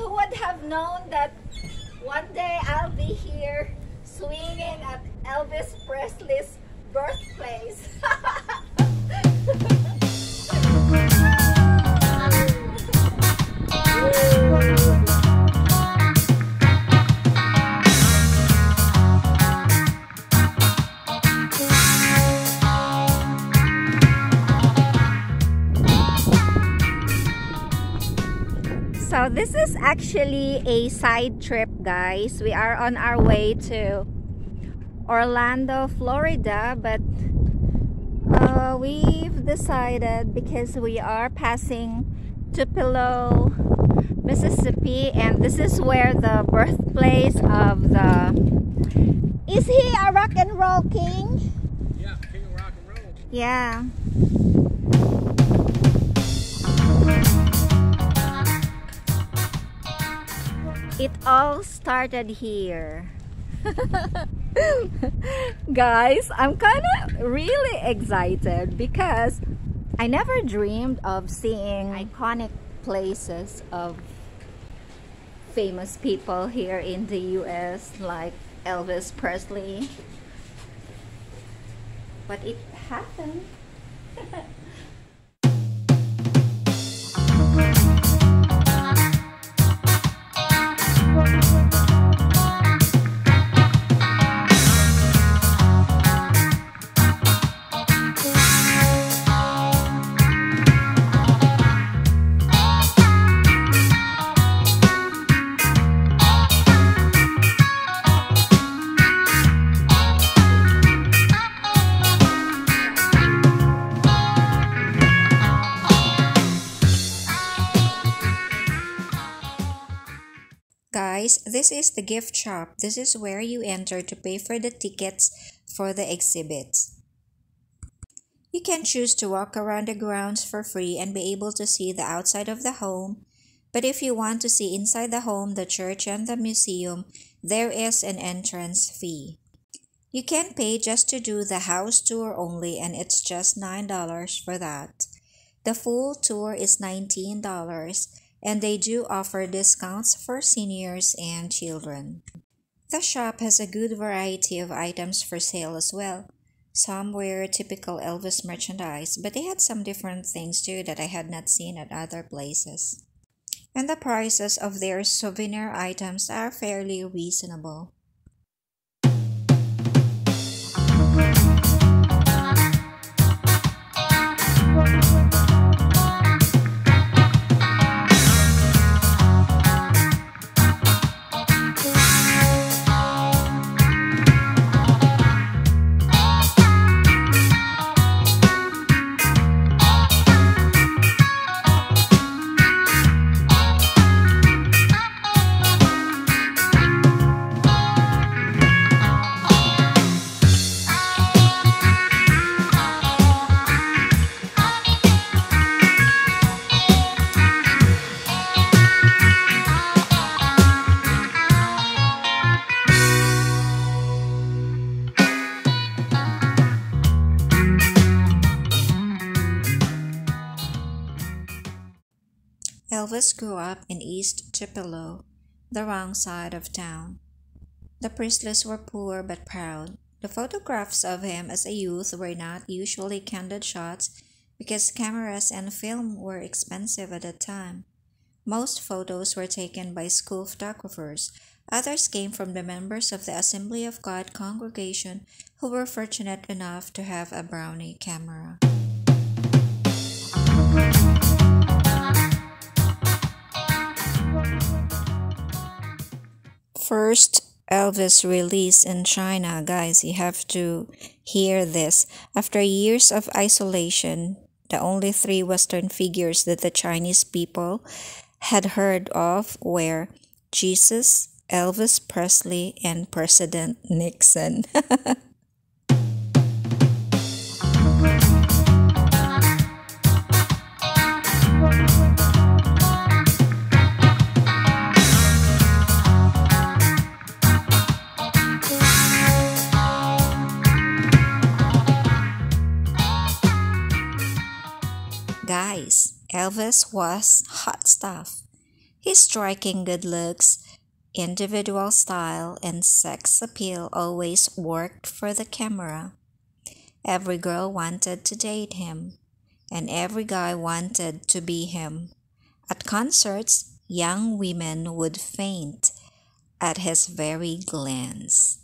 who would have known that one day I'll be here swinging at Elvis Presley's birthplace. So this is actually a side trip, guys. We are on our way to Orlando, Florida, but we've decided, because we are passing Tupelo, Mississippi, and this is where the birthplace of the... Is he a rock and roll king? Yeah, king of rock and roll. Yeah. It all started here. Guys, I'm kind of really excited because I never dreamed of seeing iconic places of famous people here in the US, like Elvis Presley. But it happened. Guys, this is the gift shop. This is where you enter to pay for the tickets for the exhibits. You can choose to walk around the grounds for free and be able to see the outside of the home. But if you want to see inside the home, the church, and the museum, there is an entrance fee. You can pay just to do the house tour only, and it's just $9 for that. The full tour is $19. And they do offer discounts for seniors and children. The shop has a good variety of items for sale as well. Some were typical Elvis merchandise, but they had some different things too that I had not seen at other places. And the prices of their souvenir items are fairly reasonable. Elvis grew up in East Tupelo, the wrong side of town. The Presleys were poor but proud. The photographs of him as a youth were not usually candid shots because cameras and film were expensive at that time. Most photos were taken by school photographers. Others came from the members of the Assembly of God congregation who were fortunate enough to have a Brownie camera. First Elvis release in China, guys, you have to hear this. After years of isolation, the only three Western figures that the Chinese people had heard of were Jesus, Elvis Presley, and President Nixon. Guys, Elvis was hot stuff. His striking good looks, individual style, and sex appeal always worked for the camera. Every girl wanted to date him, and every guy wanted to be him. At concerts, young women would faint at his very glance.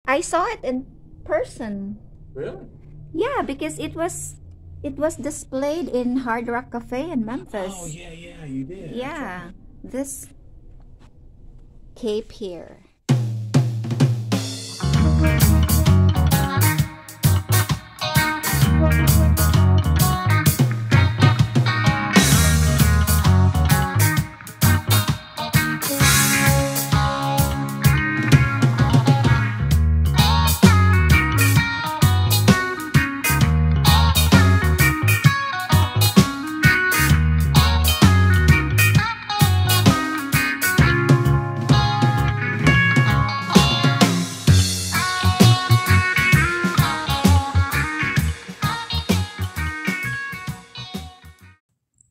I saw it in person. Really? Yeah, because it was displayed in Hard Rock Cafe in Memphis. Oh, yeah, you did. Yeah, this cape here.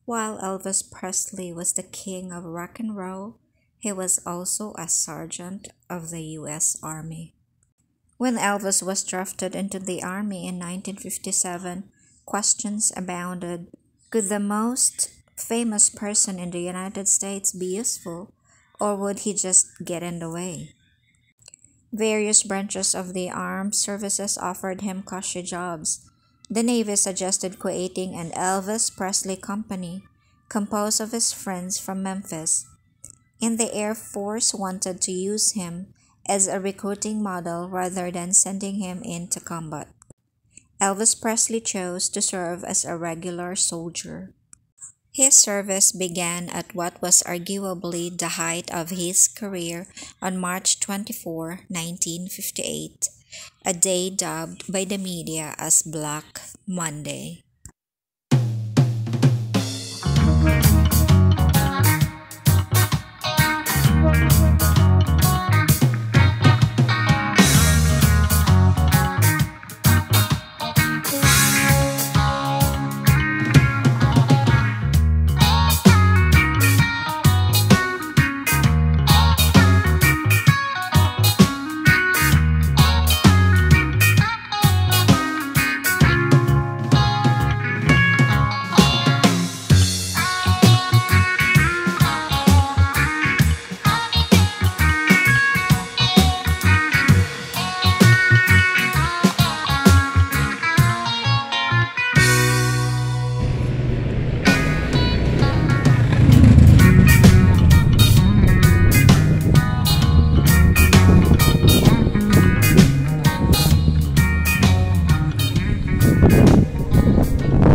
While Elvis Presley was the king of rock and roll, he was also a sergeant of the U.S. Army. When Elvis was drafted into the Army in 1957, questions abounded. Could the most famous person in the United States be useful, or would he just get in the way? Various branches of the armed services offered him cushy jobs. The Navy suggested creating an Elvis Presley Company, composed of his friends from Memphis. And the Air Force wanted to use him as a recruiting model rather than sending him into combat. Elvis Presley chose to serve as a regular soldier. His service began at what was arguably the height of his career on March 24, 1958, a day dubbed by the media as Black Monday.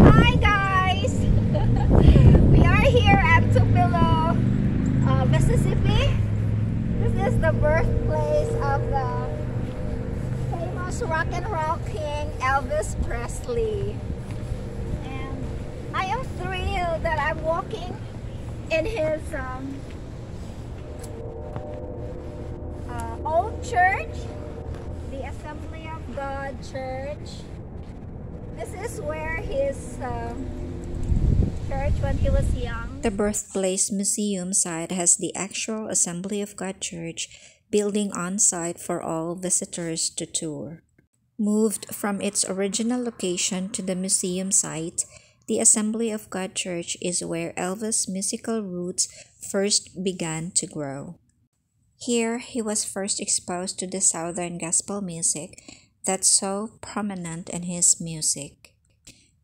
Hi guys! We are here at Tupelo, Mississippi. This is the birthplace of the famous rock and roll king Elvis Presley. And I am thrilled that I'm walking in his old church, the Assembly of God Church. This is where his church when he was young. The Birthplace Museum site has the actual Assembly of God Church building on site for all visitors to tour. Moved from its original location to the museum site, the Assembly of God Church is where Elvis' musical roots first began to grow. Here, he was first exposed to the Southern gospel music that's so prominent in his music.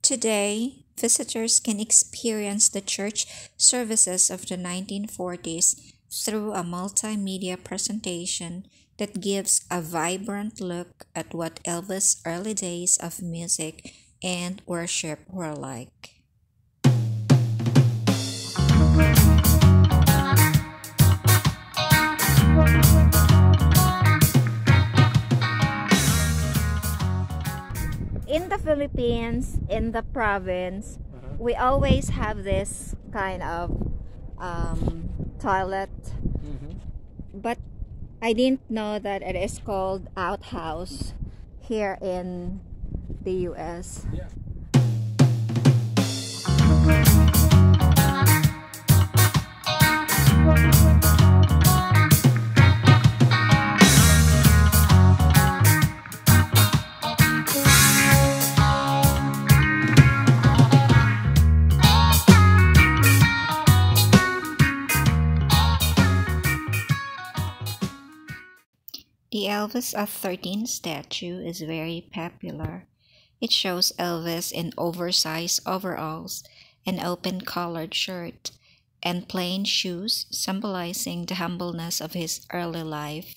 Today, visitors can experience the church services of the 1940s through a multimedia presentation that gives a vibrant look at what Elvis' early days of music and worship were like. in the Philippines, in the province, we always have this kind of toilet, but I didn't know that it is called outhouse here in the US. Yeah. The Elvis of 13 statue is very popular. It shows Elvis in oversized overalls, an open collared shirt, and plain shoes, symbolizing the humbleness of his early life.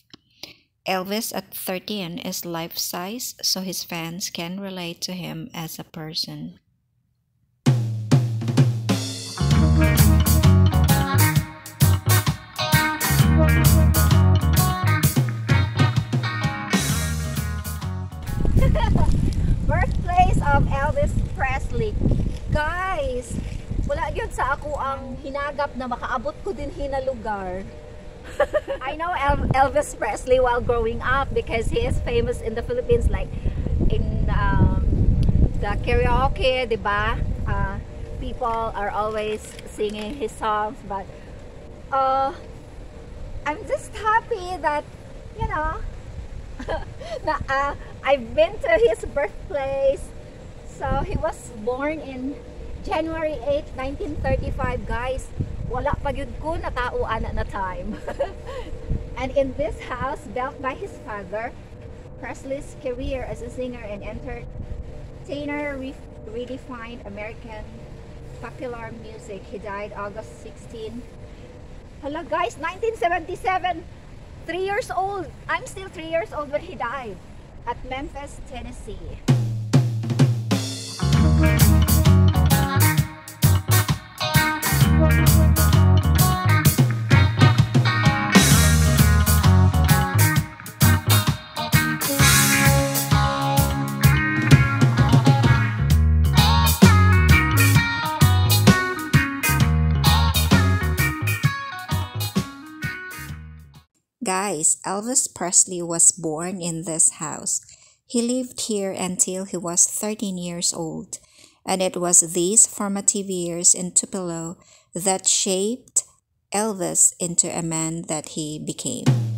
Elvis at 13 is life-size, so his fans can relate to him as a person. Birthplace of Elvis Presley. Guys, wala yun sa ako ang hinagap na makaabot ko din hina lugar. I know Elvis Presley while growing up because he is famous in the Philippines, like in the karaoke, diba? People are always singing his songs, but I'm just happy that, you know, I've been to his birthplace. So he was born in January 8, 1935, guys. Wala pa gyud ko natauan na time. And in this house, built by his father, Presley's career as a singer and entertainer redefined American popular music. He died August 16. Hello guys, 1977. 3 years old. I'm still 3 years old when he died at Memphis, Tennessee. Guys, Elvis Presley was born in this house. He lived here until he was 13 years old, and it was these formative years in Tupelo that shaped Elvis into a man that he became.